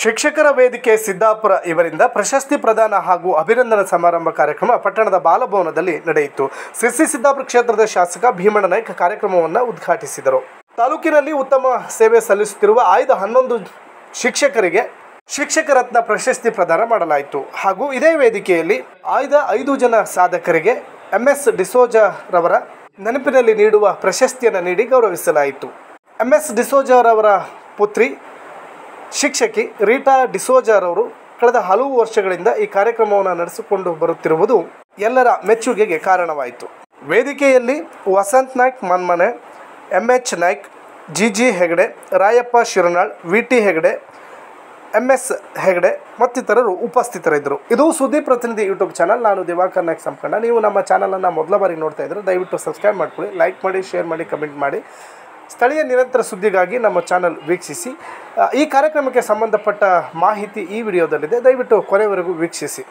ಶಿಕ್ಷಕರ ವೇದಿಕೆ ಸಿದ್ದಾಪುರ ಇವರಿಂದ ಪ್ರಶಸ್ತಿ ಪ್ರದಾನ ಹಾಗೂ ಅಭಿನಂದನಾ ಸಮಾರಂಭ ಕಾರ್ಯಕ್ರಮ ಪಟ್ಟಣದ ಬಾಲಭವನದಲ್ಲಿ ನಡೆಯಿತು. ಸಿಸಿ ಸಿದ್ದಾಪುರ ಕ್ಷೇತ್ರದ ಶಾಸಕ ಭೀಮಣ್ಣ ನಾಯ್ಕ ಕಾರ್ಯಕ್ರಮವನ್ನು ಉದ್ಘಾಟಿಸಿದರು. ತಾಲೂಕಿನಲ್ಲಿ ಉತ್ತಮ ಸೇವೆ ಸಲ್ಲಿಸುತ್ತಿರುವ ಆಯ್ದ 11 ಶಿಕ್ಷಕರಿಗೆ ಶಿಕ್ಷಕ ರತ್ನ ಪ್ರಶಸ್ತಿ ಪ್ರದಾನ ಮಾಡಲಾಯಿತು. ಹಾಗೂ ಇದೇ ವೇದಿಕೆಯಲ್ಲಿ ಆಯ್ದ 5 ಜನ ಸಾಧಕರಿಗೆ MS ಡಿಸೋಜಾ ರವರ ನೆನಪಿನಲ್ಲಿ ನೀಡುವ ಪ್ರಶಸ್ತಿಯನ್ನು ನೀಡಿ ಗೌರವಿಸಲಾಯಿತು. MS ಡಿಸೋಜಾ ರವರ ಪುತ್ರಿ ಶಿಕ್ಷಕಿ ರೀಟಾ ಡಿಸೋಜಾರವರು ಕಳೆದ ಹಲವು ವರ್ಷಗಳಿಂದ ಈ ಕಾರ್ಯಕ್ರಮವನ್ನು ನಡೆಸಿಕೊಂಡು ಬರುತ್ತಿರುವುದು ಎಲ್ಲರ ಮೆಚ್ಚುಗೆಗೆ ಕಾರಣವಾಯಿತು. ವೇದಿಕೆಯಲ್ಲಿ Vasant Naik Manmane, MH Naik, GG Hegde, Rayappa ಶಿರನಾಳ್, VT Hegde, MS Hegde ಮತ್ತಿತರರು ಉಪಸ್ಥಿತರಿದ್ದರು. ಇದು ಸುದ್ದಿ ಪ್ರತಿನಿಧಿ ಯೂಟ್ಯೂಬ್ ಚಾನಲ್. ನಾನು ದಿವಾಕರ್ ನಾಯ್ಕ್ ಸಂಪಣ್ಣ. ನೀವು ನಮ್ಮ ಚಾನಲನ್ನು ಮೊದಲ ಬಾರಿ ನೋಡ್ತಾ ಇದ್ದರೆ ದಯವಿಟ್ಟು ಸಬ್ಸ್ಕ್ರೈಬ್ ಮಾಡ್ಕೊಳ್ಳಿ, ಲೈಕ್ ಮಾಡಿ, ಶೇರ್ ಮಾಡಿ, ಕಮೆಂಟ್ ಮಾಡಿ. ಸ್ಥಳೀಯ ನಿರಂತರ ಸುದ್ದಿಗಾಗಿ ನಮ್ಮ ಚಾನಲ್ ವೀಕ್ಷಿಸಿ. ಈ ಕಾರ್ಯಕ್ರಮಕ್ಕೆ ಸಂಬಂಧಪಟ್ಟ ಮಾಹಿತಿ ಈ ವಿಡಿಯೋದಲ್ಲಿದೆ, ದಯವಿಟ್ಟು ಕೊನೆವರೆಗೂ ವೀಕ್ಷಿಸಿ.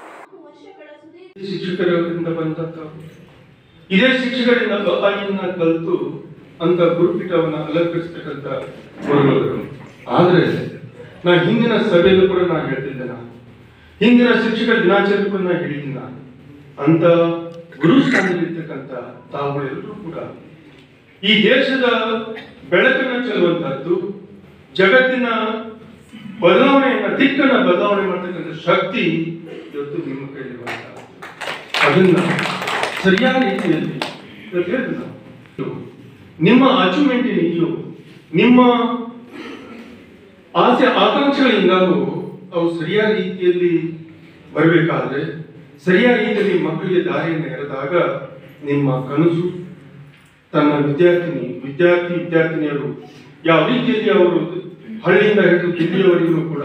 ಶಿಕ್ಷಕರಿಂದ ಬಂದಂತ ಇದೇ ಶಿಕ್ಷಕರಿಂದ ಕಲಿತು ಅಂತ ಗುರುಪೀಠವನ್ನು ಅಲಂಕರಿಸತಕ್ಕಂಥ ಗುರುಗಳು. ಆದರೆ ನಾ ಹಿಂದಿನ ಸಭೆಯಲ್ಲೂ ಕೂಡ ನಾ ಹೇಳ್ತಿದ್ದೆ, ಹಿಂದಿನ ಶಿಕ್ಷಕರ ದಿನಾಚರಣೆ ಕೂಡ ನಾ ಹೇಳಿದ್ದ ಅಂತ ಗುರು ಸ್ಥಾನದಲ್ಲಿರ್ತಕ್ಕಂಥ ತಾವುಗಳೆಲ್ಲರೂ ಕೂಡ ಈ ದೇಶದ ಬೆಳಕನ್ನು ಚೆಲ್ಲುವಂತಹದ್ದು, ಜಗತ್ತಿನ ಬದಲಾವಣೆಯನ್ನ ದಿಕ್ಕನ್ನ ಬದಲಾವಣೆ ಮಾಡತಕ್ಕಂಥ ಶಕ್ತಿ ಇವತ್ತು ನಿಮ್ಮ ಕೈಲಿರುವಂತಹ ಅದನ್ನ ಸರಿಯಾದ ರೀತಿಯಲ್ಲಿ ನಿಮ್ಮ ಅಚೀವ್ಮೆಂಟ್ ಏನಿದೆಯೋ, ನಿಮ್ಮ ಆಸೆ ಆಕಾಂಕ್ಷೆಗಳಿಂದಾಗೂ ಅವು ಸರಿಯಾದ ರೀತಿಯಲ್ಲಿ ಬರಬೇಕಾದ್ರೆ, ಸರಿಯಾದ ರೀತಿಯಲ್ಲಿ ಮಕ್ಕಳಿಗೆ ದಾರಿಯನ್ನು ಎರೆದಾಗ ನಿಮ್ಮ ಕನಸು ತನ್ನ ವಿದ್ಯಾರ್ಥಿನಿಯರು ಯಾವ ರೀತಿಯಲ್ಲಿ ಅವರು ಹಳ್ಳಿಯಿಂದ ಹಿಡಿದು ದಿಲ್ಲಿಯವರೆಗೂ ಕೂಡ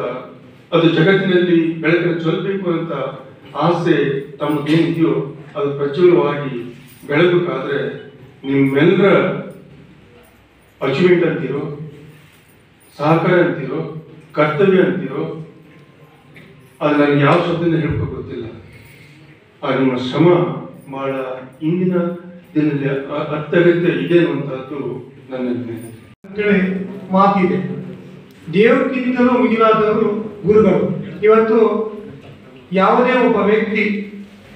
ಅದು ಜಗತ್ತಿನಲ್ಲಿ ಬೆಳಕನ್ನು ಚೆಲ್ಲಬೇಕು ಅಂತ ಆಸೆ ತಮ್ಮದೇನಿದೆಯೋ ಅದು ಪ್ರಚುರವಾಗಿ ಬೆಳಗಬೇಕಾದ್ರೆ ನಿಮ್ಮೆಲ್ಲರ ಅಚೀವ್ಮೆಂಟ್ ಅಂತೀರೋ, ಸಹಕಾರ ಅಂತೀರೋ, ಕರ್ತವ್ಯ ಅಂತೀರೋ, ಅದು ನನಗೆ ಯಾವ ಶಬ್ದದಿಂದ ಹೇಳ್ಕೊ ಗೊತ್ತಿಲ್ಲ. ಆ ನಿಮ್ಮ ಶ್ರಮ ಬಹಳ ಇಂದಿನ ದಿನದಲ್ಲಿ ಅತ್ಯಗತ್ಯ ಇದೆ ಅನ್ನುವಂಥದ್ದು ನನ್ನ ಮಾತಿದೆ. ದೇವರಿಗಿಂತಲೂ ಮಿಗಿಲಾದವರು ಗುರುಗಳು. ಇವತ್ತು ಯಾವುದೇ ಒಬ್ಬ ವ್ಯಕ್ತಿ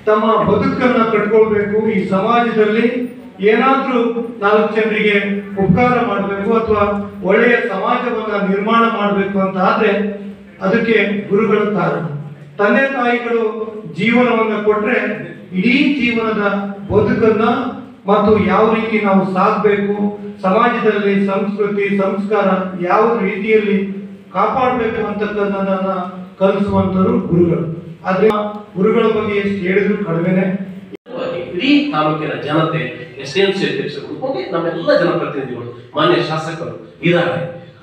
ತಮ್ಮ ಬದುಕನ್ನು ಕಟ್ಕೊಳ್ಬೇಕು, ಈ ಸಮಾಜದಲ್ಲಿ ಏನಾದ್ರೂ 4 ಜನರಿಗೆ ಉಪಕಾರ ಮಾಡಬೇಕು ಅಥವಾ ಒಳ್ಳೆಯ ಸಮಾಜವನ್ನ ನಿರ್ಮಾಣ ಮಾಡಬೇಕು ಅಂತ ಆದ್ರೆ ಅದಕ್ಕೆ ಗುರುಗಳ ಕಾರಣ. ತಂದೆ ತಾಯಿಗಳು ಜೀವನವನ್ನ ಕೊಟ್ರೆ ಇಡೀ ಜೀವನದ ಬದುಕನ್ನ ಮತ್ತು ಯಾವ ರೀತಿ ನಾವು ಸಾಗಬೇಕು, ಸಮಾಜದಲ್ಲಿ ಸಂಸ್ಕೃತಿ ಸಂಸ್ಕಾರ ಯಾವ ರೀತಿಯಲ್ಲಿ ಕಾಪಾಡಬೇಕು ಅಂತಕ್ಕಂಥದ್ದನ್ನ ಕಲಿಸುವಂತರು ಗುರುಗಳು. ಆದ್ರೆ ಗುರುಗಳ ಬಗ್ಗೆ ಎಷ್ಟು ಹೇಳಿದ್ರು ಕಡಿಮೆನೆ. ಇಡೀ ತಾಲೂಕಿನ ಜನತೆ, SMC ಅಧ್ಯಕ್ಷರು, ನಮ್ಮೆಲ್ಲ ಜನಪ್ರತಿನಿಧಿಗಳು, ಮಾನ್ಯ ಶಾಸಕರು ಇದ್ದಾರೆ.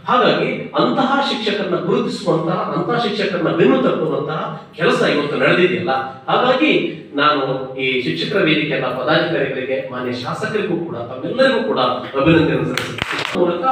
ಹಾಗಾಗಿ ಅಂತಹ ಶಿಕ್ಷಕರನ್ನ ಗುರುತಿಸುವಂತಹ, ಅಂತಹ ಶಿಕ್ಷಕರನ್ನ ಬೆನ್ನು ತಟ್ಟುವಂತಹ ಕೆಲಸ ಇವತ್ತು ನಡೆದಿದೆಯಲ್ಲ. ಹಾಗಾಗಿ ನಾನು ಈ ಶಿಕ್ಷಕರ ವೇದಿಕೆಯ ಪದಾಧಿಕಾರಿಗಳಿಗೆ, ಮಾನ್ಯ ಶಾಸಕರಿಗೂ ಕೂಡ, ತಮ್ಮೆಲ್ಲರಿಗೂ ಕೂಡ ಅಭಿನಂದನೆ ಮೂಲಕ